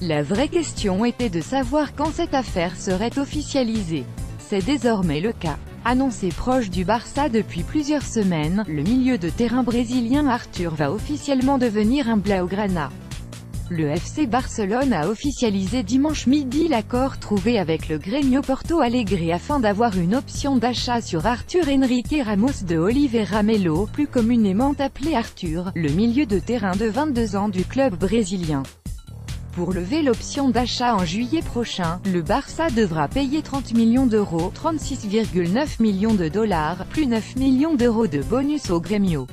La vraie question était de savoir quand cette affaire serait officialisée. C'est désormais le cas. Annoncé proche du Barça depuis plusieurs semaines, le milieu de terrain brésilien Arthur va officiellement devenir un blaugrana. Le FC Barcelone a officialisé dimanche midi l'accord trouvé avec le Grêmio Porto Alegre afin d'avoir une option d'achat sur Arthur Henrique Ramos de Oliveira Melo, plus communément appelé Arthur, le milieu de terrain de 22 ans du club brésilien. Pour lever l'option d'achat en juillet prochain, le Barça devra payer 30 millions d'euros, 36,9 millions de dollars, plus 9 millions d'euros de bonus au Grêmio.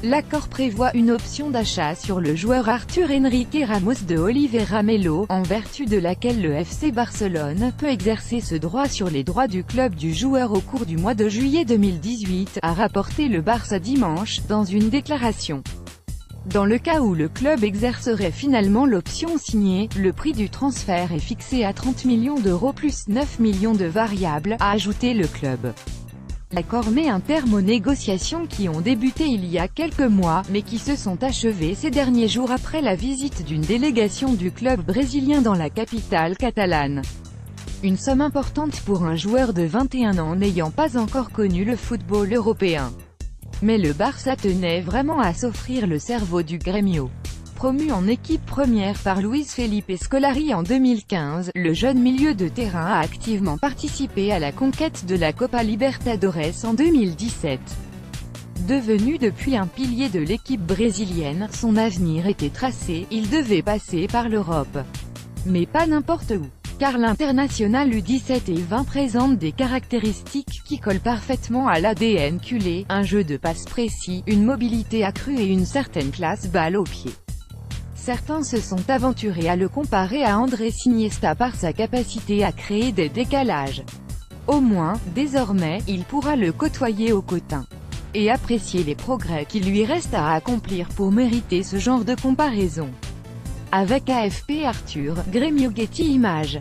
L'accord prévoit une option d'achat sur le joueur Arthur Henrique Ramos de Oliveira Melo, en vertu de laquelle le FC Barcelone peut exercer ce droit sur les droits du club du joueur au cours du mois de juillet 2018, a rapporté le Barça dimanche, dans une déclaration. Dans le cas où le club exercerait finalement l'option signée, le prix du transfert est fixé à 30 millions d'euros plus 9 millions de variables, a ajouté le club. L'accord met un terme aux négociations qui ont débuté il y a quelques mois, mais qui se sont achevées ces derniers jours après la visite d'une délégation du club brésilien dans la capitale catalane. Une somme importante pour un joueur de 21 ans n'ayant pas encore connu le football européen. Mais le Barça tenait vraiment à s'offrir le cerveau du Grêmio. Promu en équipe première par Luis Felipe Scolari en 2015, le jeune milieu de terrain a activement participé à la conquête de la Copa Libertadores en 2017. Devenu depuis un pilier de l'équipe brésilienne, son avenir était tracé, il devait passer par l'Europe. Mais pas n'importe où. Car l'international U17 et 20 présente des caractéristiques qui collent parfaitement à l'ADN culé, un jeu de passe précis, une mobilité accrue et une certaine classe balle au pied. Certains se sont aventurés à le comparer à Andrés Iniesta par sa capacité à créer des décalages. Au moins, désormais, il pourra le côtoyer au quotidien et apprécier les progrès qu'il lui reste à accomplir pour mériter ce genre de comparaison. Avec AFP Arthur, Grêmio Getty Images.